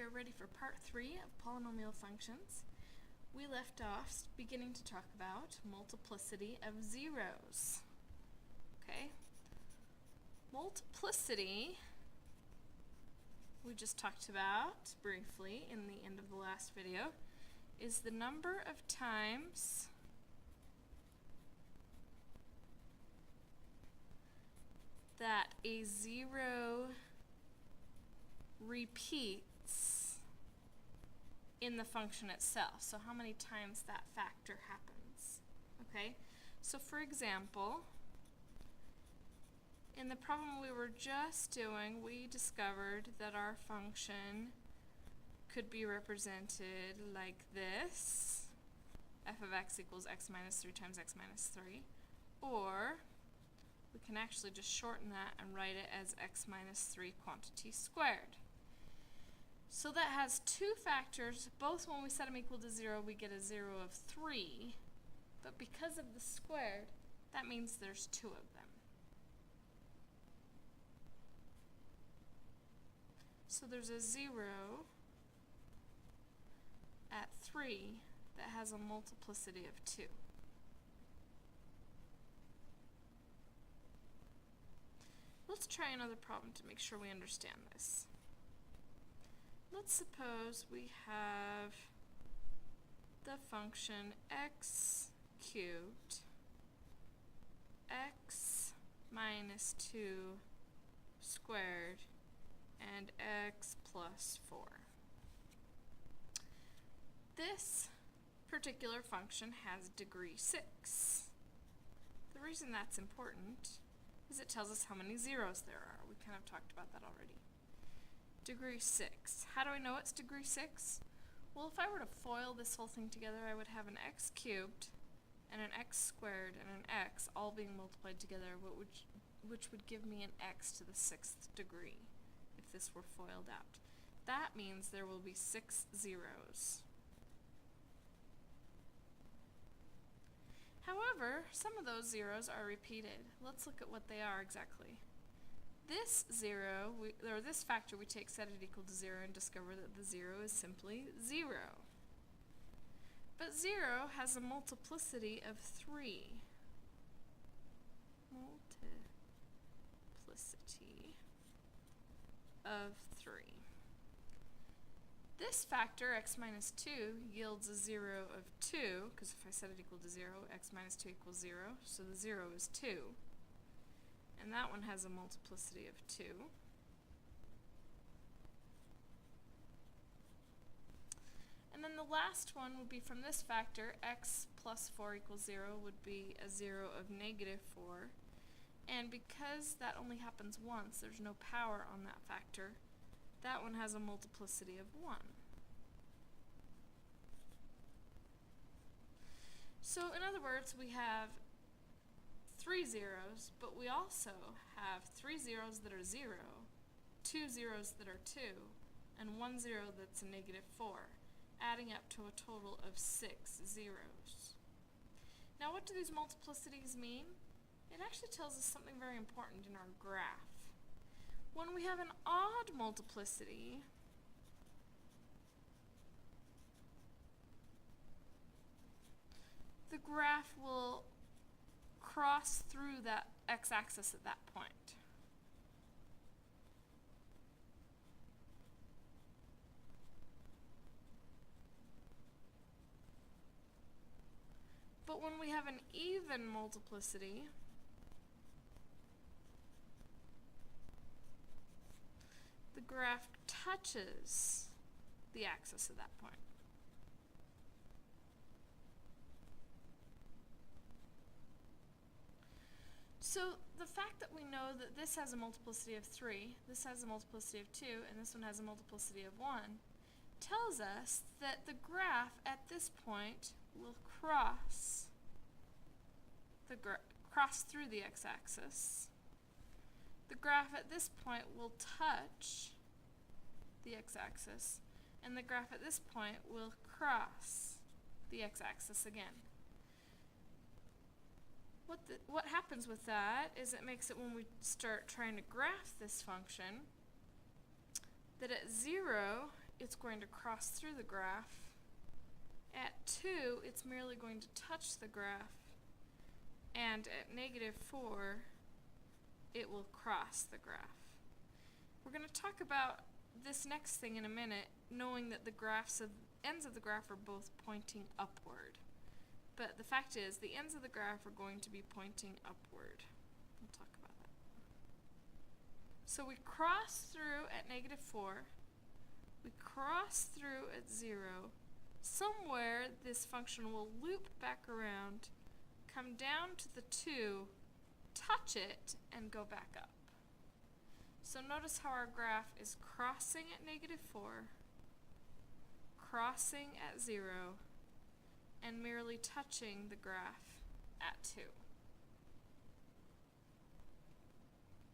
we are ready for part 3 of polynomial functions. We left off beginning to talk about multiplicity of zeros. Okay? Multiplicity, we just talked about briefly in the end of the last video, is the number of times that a zero repeats in the function itself. So how many times that factor happens. Okay? So for example, in the problem we were just doing, we discovered that our function could be represented like this. F of x equals x minus 3 times x minus 3. Or we can actually just shorten that and write it as x minus 3 quantity squared. So that has two factors. Both when we set them equal to 0, we get a 0 of 3. But because of the squared, that means there's two of them. So there's a 0 at 3 that has a multiplicity of 2. Let's try another problem to make sure we understand this. Let's suppose we have the function x cubed x minus 2 squared and x plus 4. This particular function has degree 6. The reason that's important is it tells us how many zeros there are. We kind of talked about that already. Degree 6. How do I know it's degree 6? Well, if I were to FOIL this whole thing together, I would have an x cubed and an x squared and an x all being multiplied together, which would give me an x to the 6th degree if this were FOILed out. That means there will be 6 zeros. However, some of those zeros are repeated. Let's look at what they are exactly. This zero, this factor, we take set it equal to 0 and discover that the 0 is simply 0. But 0 has a multiplicity of 3. Multiplicity of 3. This factor, x minus 2, yields a 0 of 2, because if I set it equal to 0, x minus 2 equals 0, so the 0 is 2. And that one has a multiplicity of 2. And then the last one would be from this factor, x plus 4 equals 0, would be a 0 of negative 4. And because that only happens once, there's no power on that factor, that one has a multiplicity of 1. So in other words, we have 3 zeros, but we also have 3 zeros that are 0, 2 zeros that are 2, and 1 0 that's a negative 4, adding up to a total of 6 zeros. Now what do these multiplicities mean? It actually tells us something very important in our graph. When we have an odd multiplicity, the graph will cross through that x-axis at that point. But when we have an even multiplicity, the graph touches the axis at that point. So the fact that we know that this has a multiplicity of 3, this has a multiplicity of 2, and this one has a multiplicity of 1, tells us that the graph at this point will cross through the x-axis. The graph at this point will touch the x-axis, and the graph at this point will cross the x-axis again. What happens with that is it makes it, when we start trying to graph this function, that at 0 it's going to cross through the graph. At 2, it's merely going to touch the graph. And at -4, it will cross the graph. We're going to talk about this next thing in a minute, knowing that the ends of the graph are both pointing upward. But the fact is, the ends of the graph are going to be pointing upward. We'll talk about that. So we cross through at -4. We cross through at 0. Somewhere this function will loop back around, come down to the 2, touch it, and go back up. So notice how our graph is crossing at -4, crossing at 0, and merely touching the graph at 2.